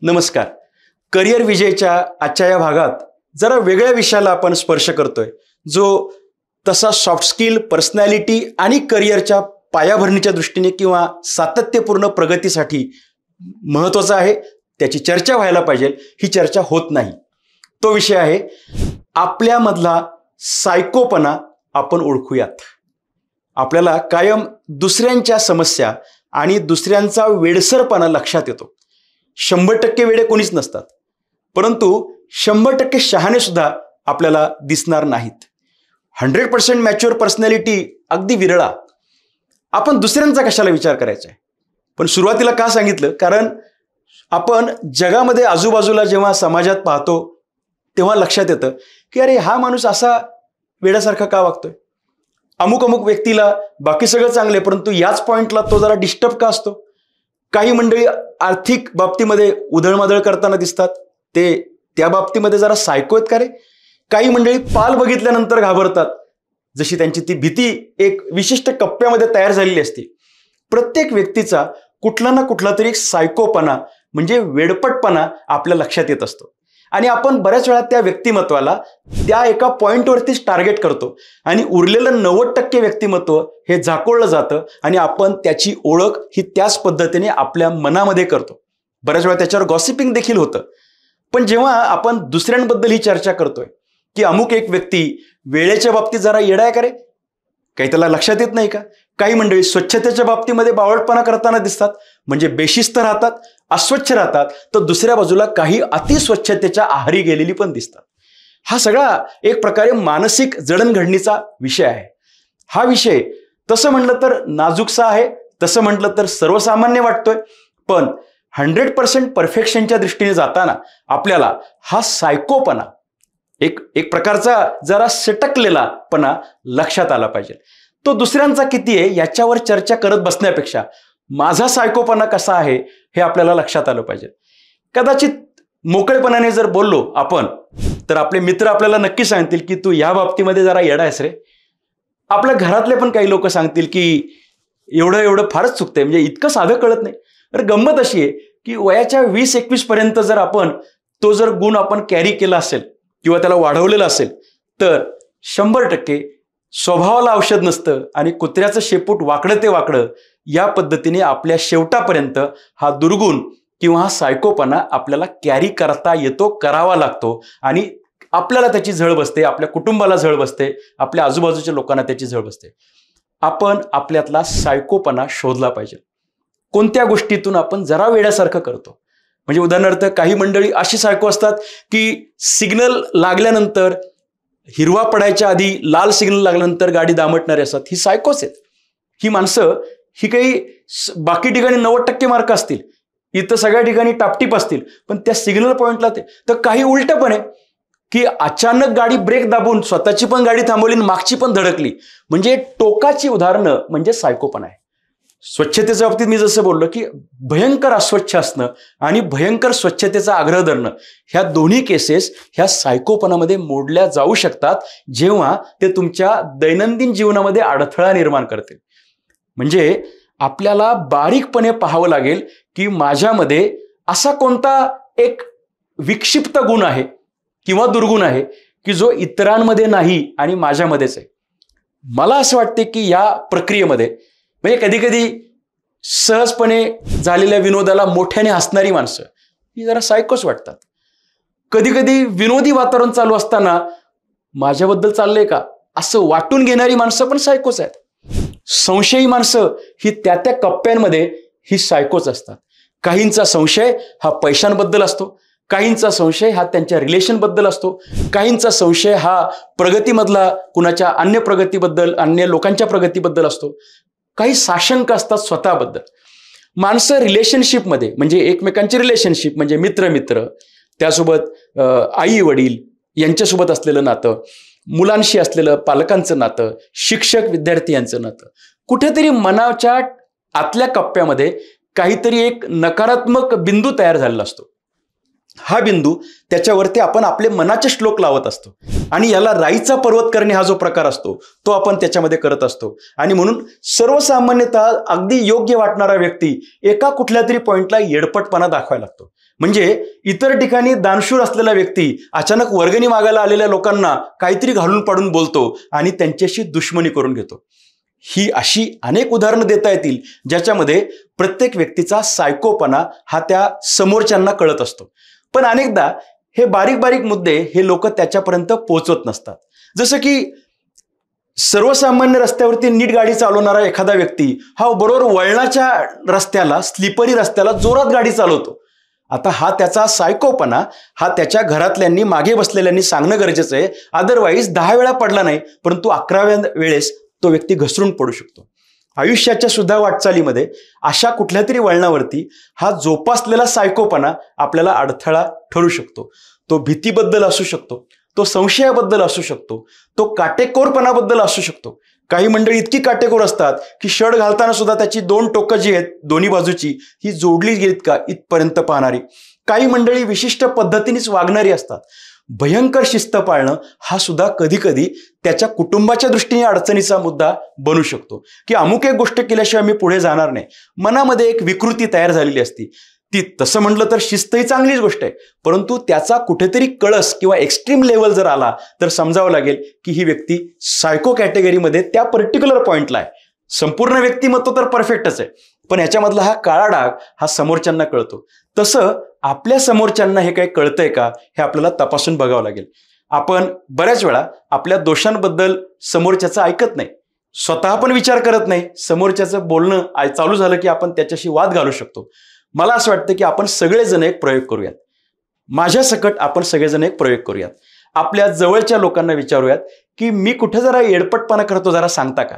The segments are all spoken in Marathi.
नमस्कार. करिअर विजयच्या आजच्या या भागात जरा वेगळ्या विषयाला आपण स्पर्श करतोय, जो तसा सॉफ्ट स्किल, पर्सनॅलिटी आणि करिअरच्या पायाभरणीच्या दृष्टीने किंवा सातत्यपूर्ण प्रगतीसाठी महत्त्वाचा आहे. त्याची चर्चा व्हायला पाहिजे. ही चर्चा होत नाही. तो विषय आहे आपल्यामधला सायकोपणा. आपण ओळखूयात. आपल्याला कायम दुसऱ्यांच्या समस्या आणि दुसऱ्यांचा वेडसरपणा लक्षात येतो. 100% वेडे कोणीच नसतात, परंतु 100% शहाणे सुद्धा आपल्याला दिसणार नाहीत. 100% मॅच्युअर पर्सनॅलिटी अगदी विरळा. आपण दुसऱ्यांचा कशाला विचार करायचा आहे. पण सुरुवातीला का सांगितलं, कारण आपण जगामध्ये आजूबाजूला जेव्हा समाजात पाहतो तेव्हा लक्षात येतं की अरे हा माणूस असा वेड्यासारखा का वागतोय. अमुक अमुक व्यक्तीला बाकी सगळं चांगले, परंतु याच पॉइंटला तो जरा डिस्टर्ब का असतो. काही मंडळी आर्थिक बाबतीमध्ये उधळमाधळ करताना दिसतात, ते त्या बाबतीमध्ये जरा सायको आहेत का रे. काही मंडळी पाल बघितल्यानंतर घाबरतात, जशी त्यांची ती भीती एक विशिष्ट कप्प्यामध्ये तयार झालेली असते. प्रत्येक व्यक्तीचा कुठला ना कुठला तरी सायकोपणा म्हणजे वेडपटपणा आपल्या लक्षात येत असतो आणि आपण बऱ्याच वेळा त्या व्यक्तिमत्वाला त्या एका पॉइंटवरतीच टार्गेट करतो आणि उरलेलं 90% व्यक्तिमत्व हे झाकोळलं जातं आणि आपण त्याची ओळख ही त्याच पद्धतीने आपल्या मनामध्ये करतो. बऱ्याच वेळा त्याच्यावर गॉसिपिंग देखील होतं. पण जेव्हा आपण दुसऱ्यांबद्दल ही चर्चा करतोय की अमुक एक व्यक्ती वेळेच्या बाबतीत जरा येडा आहे का रे, काही त्याला लक्षात येत नाही का. काही मंडळी स्वच्छतेच्या बाबतीमध्ये बावळटपणा करताना दिसतात, म्हणजे बेशिस्त राहतात, अस्वच्छ राहतात, तर दुसऱ्या बाजूला काही अतिस्वच्छतेच्या आहारी गेलेली पण दिसतात. हा सगळा एक प्रकारे मानसिक जडणघडणीचा विषय आहे. हा विषय तसं म्हटलं तर नाजूकसा आहे, तसं म्हटलं तर सर्वसामान्य वाटतोय, पण 100% परफेक्शनच्या दृष्टीने जाताना आपल्याला हा सायकोपणा एक प्रकारचा जरा सटकलेलापणा लक्षात आला पाहिजे. तो दुसऱ्यांचा किती आहे याच्यावर चर्चा करत बसण्यापेक्षा माझा सायकोपणा कसा आहे हे आपल्याला लक्षात आलं पाहिजे. कदाचित मोकळेपणाने जर बोललो आपण तर आपले मित्र आपल्याला नक्की सांगतील की तू या बाबतीमध्ये जरा येडा आहेस रे. आपल्या घरातले पण काही लोक सांगतील की एवढं एवढं फारच चुकतंय, म्हणजे इतकं साधं कळत नाही. तर गंमत अशी आहे की वयाच्या 20-21 पर्यंत जर आपण तो जर गुण आपण कॅरी केला असेल किंवा त्याला वाढवलेलं असेल तर 100% स्वभावाला औषध नसतं आणि कुत्र्याचं शेपूट वाकडं ते वाकडं या पद्धतीने आपल्या शेवटापर्यंत हा दुर्गुण किंवा हा सायकोपणा आपल्याला कॅरी करता येतो, करावा लागतो आणि आपल्याला त्याची झळ बसते, आपल्या कुटुंबाला झळ बसते, आपल्या आजूबाजूच्या लोकांना त्याची झळ बसते. आपण आपल्यातला सायकोपणा शोधला पाहिजे. कोणत्या गोष्टीतून आपण जरा वेड्यासारखं करतो. म्हणजे उदाहरणार्थ काही मंडळी अशी सायको असतात की सिग्नल लागल्यानंतर हिरवा पडायच्या आधी लाल सिग्नल लागल्यानंतर गाडी दामटणारे असतात. ही सायकोच आहेत. ही माणसं ही काही बाकी ठिकाणी 90% मार्क असतील, इथं सगळ्या ठिकाणी टापटीप असतील, पण त्या सिग्नल पॉइंटला ते तर काही उलटं पण आहे की अचानक गाडी ब्रेक दाबून स्वतःची पण गाडी थांबवली आणि मागची पण धडकली. म्हणजे टोकाची उदाहरणं म्हणजे सायकोपणा आहे. स्वच्छतेच्या बाबतीत मी जसं बोललो की भयंकर अस्वच्छ असणं आणि भयंकर स्वच्छतेचा आग्रह धरणं ह्या दोन्ही केसेस ह्या सायकोपणामध्ये मोडल्या जाऊ शकतात, जेव्हा ते तुमच्या दैनंदिन जीवनामध्ये अडथळा निर्माण करतील. म्हणजे आपल्याला बारीकपणे पाहावं लागेल की माझ्यामध्ये असा कोणता एक विक्षिप्त गुण आहे किंवा दुर्गुण आहे की जो इतरांमध्ये नाही आणि माझ्यामध्येच आहे. मला असं वाटते की या प्रक्रियेमध्ये म्हणजे कधी कधी सहजपणे झालेल्या विनोदाला मोठ्याने हसणारी माणसं ही जरा सायकोच वाटतात. कधी कधी विनोदी वातावरण चालू असताना माझ्याबद्दल चाललंय का असं वाटून घेणारी माणसं पण सायकोच आहेत. संशयी माणसं ही त्या त्या कप्प्यांमध्ये ही सायकोच असतात. काहींचा संशय हा पैशांबद्दल असतो, काहींचा संशय हा त्यांच्या रिलेशनबद्दल असतो, काहींचा संशय हा प्रगतीमधला कुणाच्या अन्य प्रगतीबद्दल, अन्य लोकांच्या प्रगतीबद्दल असतो. काही साशंक असतात स्वतःबद्दल. माणसं रिलेशनशिपमध्ये म्हणजे एकमेकांची रिलेशनशिप म्हणजे मित्र, त्यासोबत आई वडील यांच्यासोबत असलेलं नातं, मुलांशी असलेलं पालकांचं नातं, शिक्षक विद्यार्थी यांचं नातं, कुठेतरी मनाच्या आतल्या कप्प्यामध्ये काहीतरी एक नकारात्मक बिंदू तयार झालेला असतो. हा बिंदू त्याच्यावरती आपण आपले मनाचे श्लोक लावत असतो आणि याला राईचा पर्वत करणे हा जो प्रकार असतो तो आपण त्याच्यामध्ये करत असतो. आणि म्हणून सर्वसामान्यतः अगदी योग्य वाटणारा व्यक्ती एका कुठल्या तरी पॉइंटला येडपटपणा दाखवायला लागतो. म्हणजे इतर ठिकाणी दानशूर असलेला व्यक्ती अचानक वर्गणी मागायला आलेल्या लोकांना काहीतरी घालून पाडून बोलतो आणि त्यांच्याशी दुश्मनी करून घेतो. ही अशी अनेक उदाहरणं देता येतील ज्याच्यामध्ये प्रत्येक व्यक्तीचा सायकोपणा हा त्या समोरच्यांना कळत असतो. पण अनेकदा हे बारीक बारीक मुद्दे हे लोक त्याच्यापर्यंत पोहोचवत नसतात. जसं की सर्वसामान्य रस्त्यावरती नीट गाडी चालवणारा एखादा व्यक्ती हा बरोबर वळणाच्या रस्त्याला, स्लिपरी रस्त्याला जोरात गाडी चालवतो. आता हा त्याचा सायकोपणा हा त्याच्या घरातल्यांनी, मागे बसलेल्यांनी सांगणं गरजेचं आहे. अदरवाईज 10 वेळा पडला नाही परंतु 11व्या वेळेस तो व्यक्ती घसरून पडू शकतो. आयुष्याच्या सुद्धा वाटचालीमध्ये अशा कुठल्या तरी वळणावरती हा जोपासलेला सायकोपणा आपल्याला अडथळा ठरू शकतो. तो भीतीबद्दल असू शकतो, तो संशयाबद्दल असू शकतो, तो काटेकोरपणाबद्दल असू शकतो. काही मंडळी इतकी काटेकोर असतात की शर्ट घालताना सुद्धा त्याची 2 टोकं जी आहेत दोन्ही बाजूची ही जोडली गेलीत का इथपर्यंत पाहणारी. काही मंडळी विशिष्ट पद्धतीनेच वागणारी असतात. भयंकर शिस्त पाळणं हा सुद्धा कधी कधी त्याच्या कुटुंबाच्या दृष्टीने अडचणीचा मुद्दा बनू शकतो की अमुक एक गोष्ट केल्याशिवाय मी पुढे जाणार नाही. मनामध्ये एक विकृती तयार झालेली असती. ती तसं म्हटलं तर शिस्त ही चांगलीच गोष्ट आहे, परंतु त्याचा कुठेतरी कळस किंवा एक्स्ट्रीम लेवल जर आला तर समजावं लागेल की ही व्यक्ती सायको कॅटेगरीमध्ये त्या पर्टिक्युलर पॉइंटला आहे. संपूर्ण व्यक्तिमत्व तर परफेक्टच आहे पण ह्याच्यामधला हा काळा डाग हा समोरच्यांना कळतो. तसं आपल्या समोरच्यांना हे काही कळतंय का हे आपल्याला तपासून बघावं लागेल. आपण बऱ्याच वेळा आपल्या दोषांबद्दल समोरच्याचं ऐकत नाही, स्वतः पण विचार करत नाही. समोरच्याचं बोलणं चालू झालं की आपण त्याच्याशी वाद घालू शकतो. मला असं वाटतं की आपण सगळेजण एक प्रयोग करूयात. माझ्या सकट आपण सगळेजण एक प्रयोग करूयात. आपल्या जवळच्या लोकांना विचारूयात की मी कुठे जरा येडपटपणा करतो जरा सांगता का.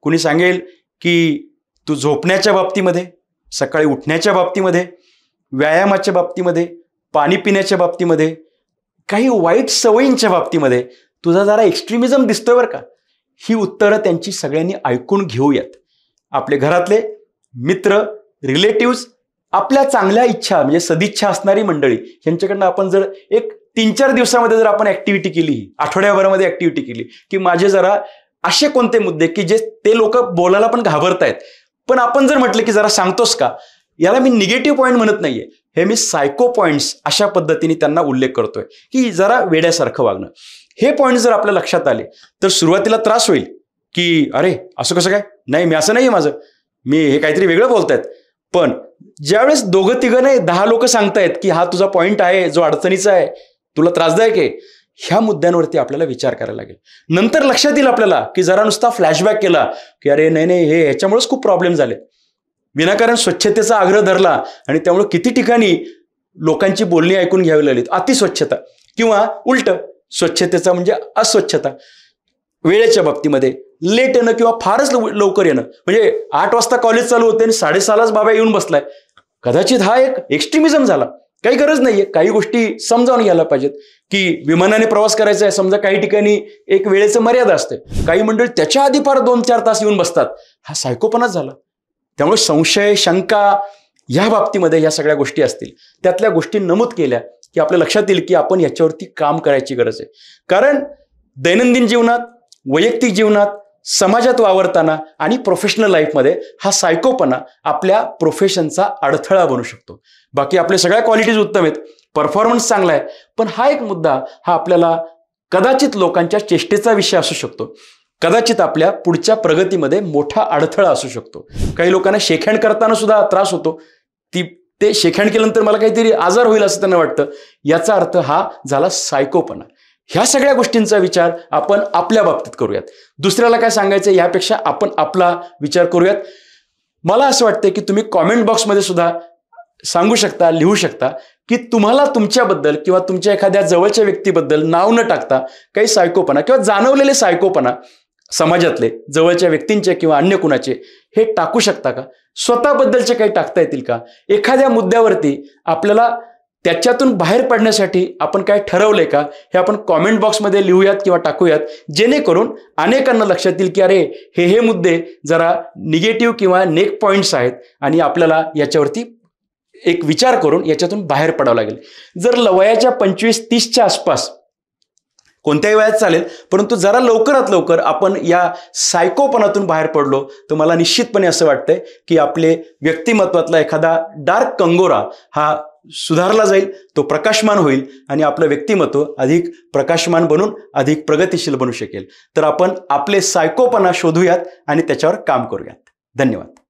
कुणी सांगेल की तू झोपण्याच्या बाबतीमध्ये, सकाळी उठण्याच्या बाबतीमध्ये, व्यायामाच्या बाबतीमध्ये, पाणी पिण्याच्या बाबतीमध्ये, काही वाईट सवयींच्या बाबतीमध्ये तुझा जरा एक्स्ट्रीमिझम दिसतोय बरं का. ही उत्तरं त्यांची सगळ्यांनी ऐकून घेऊयात. आपले घरातले मित्र, रिलेटिव्स, आपल्या चांगल्या इच्छा म्हणजे सदिच्छा असणारी मंडळी यांच्याकडनं आपण जर एक 3-4 दिवसामध्ये जर आपण ऍक्टिव्हिटी केली, आठवड्याभरामध्ये ऍक्टिव्हिटी केली की माझे जरा असे कोणते मुद्दे की जे ते लोक बोलायला पण घाबरतायत, पण आपण जर म्हटलं की जरा सांगतोस का, याला मी निगेटिव्ह पॉईंट म्हणत नाहीये, हे मी सायको पॉइंट्स अशा पद्धतीने त्यांना उल्लेख करतोय की जरा वेड्यासारखं वागणं. हे पॉईंट जर आपल्या लक्षात आले तर सुरुवातीला त्रास होईल की अरे असं कसं काय, नाही मी असं नाहीये माझं, मी हे काहीतरी वेगळं बोलतायत. पण ज्यावेळेस 2-3 नाही 10 लोक सांगतायत की हा तुझा पॉईंट आहे जो अडचणीचा आहे, तुला त्रासदायक आहे, ह्या मुद्द्यांवरती आपल्याला विचार करायला लागेल. नंतर लक्षात येईल आपल्याला की जरा नुसता फ्लॅशबॅक केला की अरे नाही हे ह्याच्यामुळेच खूप प्रॉब्लेम झाले, विनाकारण स्वच्छतेचा आग्रह धरला आणि त्यामुळे किती ठिकाणी लोकांची बोलणी ऐकून घ्यावी लागलीत. अतिस्वच्छता किंवा उलट स्वच्छतेचा म्हणजे अस्वच्छता, वेळेच्या बाबतीमध्ये लेट येणं किंवा फारच लवकर येणं. म्हणजे 8 वाजता कॉलेज चालू होते आणि 6:30लाच बाबा येऊन बसलाय. कदाचित हा एक एक्स्ट्रीमिझम झाला. काही गरज नाहीये, काही गोष्टी समजावून घ्यायला पाहिजेत की विमानाने प्रवास करायचा आहे, समजा काही ठिकाणी एक वेळेचं मर्यादा असते, काही मंडळी त्याच्या आधी फार 2-4 तास येऊन बसतात. हा सायकोपणाच झाला. त्यामुळे संशय, शंका या बाबतीमध्ये ह्या सगळ्या गोष्टी असतील, त्यातल्या गोष्टी नमूद केल्या की आपल्या लक्षात येईल की आपण याच्यावरती काम करायची गरज आहे. कारण दैनंदिन जीवनात, वैयक्तिक जीवनात, समाजात वावरताना आणि प्रोफेशनल लाईफमध्ये हा सायकोपणा आपल्या प्रोफेशनचा अडथळा बनू शकतो. बाकी आपल्या सगळ्या क्वालिटीज उत्तम आहेत, परफॉर्मन्स चांगला आहे, पण हा एक मुद्दा हा आपल्याला कदाचित लोकांच्या चेष्टेचा विषय असू शकतो, कदाचित आपल्या पुढच्या प्रगतीमध्ये मोठा अडथळा असू शकतो. काही लोकांना शेकहँड करताना सुद्धा त्रास होतो, ते शेकहँड केल्यानंतर मला काहीतरी आजार होईल असं त्यांना वाटतं. याचा अर्थ हा झाला सायकोपणा. ह्या सगळ्या गोष्टींचा विचार आपण आपल्या बाबतीत करूयात. दुसऱ्याला काय सांगायचं यापेक्षा आपण आपला विचार करूयात. मला असं वाटतं की तुम्ही कॉमेंट बॉक्समध्ये सुद्धा सांगू शकता, लिहू शकता की तुम्हाला तुमच्याबद्दल किंवा तुमच्या एखाद्या जवळच्या व्यक्तीबद्दल नाव न टाकता काही सायकोपणा किंवा जाणवलेले सायकोपणा समाजातले, जवळच्या व्यक्तींचे किंवा अन्य कुणाचे, हे टाकू शकता का? स्वतःबद्दलचे काही टाकता येतील का? एखाद्या मुद्द्यावरती आपल्याला त्याच्यातून बाहेर पडण्यासाठी आपण काय ठरवलंय का, हे आपण कॉमेंट बॉक्समध्ये लिहूयात किंवा टाकूयात, जेणेकरून अनेकांना लक्षात येईल की अरे हे मुद्दे जरा निगेटिव्ह किंवा नेक पॉइंट्स आहेत आणि आपल्याला याच्यावरती एक विचार करून याच्यातून बाहेर पडावं लागेल. जर वयाच्या 25-30च्या आसपास कोणत्याही वयात चालेल, परंतु जरा लवकरात लवकर आपण या सायकोपणातून बाहेर पडलो तर मला निश्चितपणे असं वाटतंय की आपले व्यक्तिमत्वातला एखादा डार्क कंगोरा हा सुधारला जाईल, तो प्रकाशमान होईल आणि आपलं व्यक्तिमत्व अधिक प्रकाशमान बनून अधिक प्रगतिशील बनू शकेल. तर आपण आपले सायकोपणा शोधूयात आणि त्याच्यावर काम करूयात. धन्यवाद.